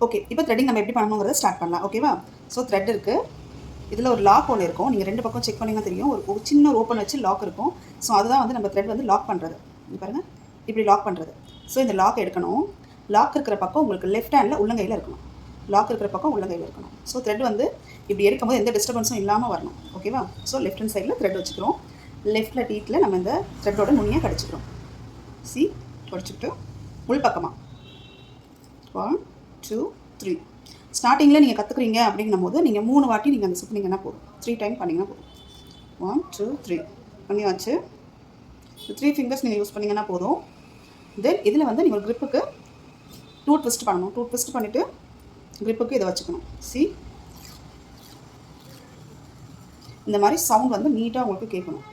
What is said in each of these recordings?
Okay, இப்போ threading நம்ம எப்படி பண்ணணுங்கிறத ஸ்டார்ட் பண்ணலாம். ஓகேவா? ஸோ த்ரெட் இருக்குது, இதில் ஒரு லாக் ஒன்று இருக்கும். நீங்கள் 2 பக்கம் செக் பண்ணிங்கன்னா தெரியும். ஒரு சின்ன ஓப்பன் வச்சு லாக் இருக்கும். ஸோ அதுதான் வந்து நம்ம த்ரெட் வந்து லாக் பண்ணுறது. பாருங்கள், இப்படி லாக் பண்ணுறது. ஸோ இந்த லாக் எடுக்கணும். லாக் இருக்கிற பக்கம் உங்களுக்கு லெஃப்ட் ஹேண்டில் உள்ளங்கையில் இருக்கணும். லாக் இருக்கிற பக்கம் உள்ளங்கையில் இருக்கணும். ஸோ த்ரெட் வந்து இப்படி எடுக்கும்போது எந்த டிஸ்டர்பன்ஸும் இல்லாமல் வரணும். ஓகேவா? ஸோ லெஃப்ட் ஹேண்ட் சைடில் த்ரெட் வச்சுக்கிறோம். லெஃப்ட்டில் டீத்தில் நம்ம இந்த த்ரெட்டோட நுனியாக கடிச்சிக்கிறோம். கடிச்சிக்கிட்டு உள் பக்கமாக 1 2 3. ஸ்டார்டிங்கில் நீங்கள் கற்றுக்குறீங்க அப்படிங்கும் போது நீங்கள் 3 வாட்டி நீங்கள் அந்த சுற்றினீங்கன்னா போதும். 3 டைம் பண்ணிங்கன்னா போதும். 1 2 3 பண்ணியாச்சு. 3 ஃபிங்கர்ஸ் நீங்கள் யூஸ் பண்ணிங்கன்னா போதும். தென் இதில் வந்து நீங்கள் ஒரு க்ரிப்புக்கு 2 ட்விஸ்ட் பண்ணணும். 2 ட்விஸ்ட் பண்ணிவிட்டு க்ரிப்புக்கு இதை வச்சுக்கணும். இந்த மாதிரி சவுண்ட் வந்து நீட்டாக உங்களுக்கு கேட்கணும்.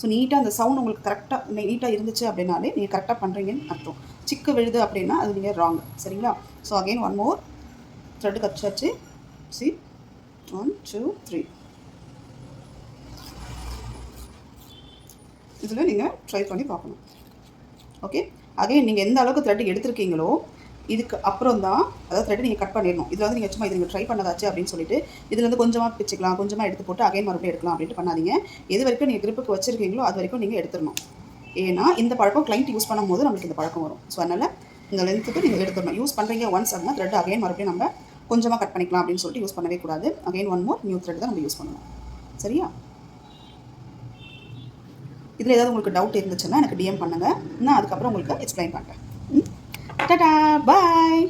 ஸோ நீட்டாக அந்த சவுண்ட் உங்களுக்கு கரெக்டாக நீட்டாக இருந்துச்சு அப்படின்னாலே நீங்கள் கரெக்டாக பண்ணுறீங்கன்னு அர்த்தம். சிக்கு விழுது அப்படின்னா அது நீங்கள் ராங். சரிங்களா? ஸோ அகெயின் 1 மோர். த்ரெட்டு கடிச்சாச்சு. 1 2 3. இதில் நீங்கள் ட்ரை பண்ணி பார்க்கணும். ஓகே, அகைன் நீங்கள் எந்த அளவுக்கு த்ரெட் எடுத்துருக்கீங்களோ இதுக்கு அப்புறம் தான், அதாவது த்ரெட் நீங்கள் கட் பண்ணிடணும். இதில் வந்து நீங்கள் சும்மா இது நீங்கள் ட்ரை பண்ணதாச்சு அப்படின்னு சொல்லிட்டு இதுலேருந்து கொஞ்சமாக பிச்சுக்கலாம், கொஞ்சமாக எடுத்து போட்டு அகைன் மறுபடியும் எடுக்கலாம் அப்படின்ட்டு பண்ணாதீங்க. எது வரைக்கும் நீங்கள் க்ரிப்புக்கு வச்சுருக்கீங்களோ அது வரைக்கும் நீங்கள் எடுத்துடணும். ஏன்னா இந்த பழக்கம் கிளைண்ட் யூஸ் பண்ணும்போது நம்மளுக்கு இந்த பழக்கம் வரும். ஸோ அதனால் இந்த லென்த்துக்கு நீங்கள் எடுத்துடணும். யூஸ் பண்ணுறீங்க ஒன்ஸ் அப்படின்னா த்ரெட் அகைன் மறுபடியும் நம்ம கொஞ்சமாக கட் பண்ணிக்கலாம் அப்படின்னு சொல்லிட்டு யூஸ் பண்ணவே கூடாது. அகைன் 1 மோர் நியூ த்ரெட் தான் நம்ம யூஸ் பண்ணணும். சரியா? இதில் ஏதாவது உங்களுக்கு டவுட் இருந்துச்சுன்னா எனக்கு டிஎம் பண்ணுங்கள். நான் அதுக்கப்புறம் உங்களுக்கு எக்ஸ்பிளைன் பண்ணுறேன். டாடா, பாய்.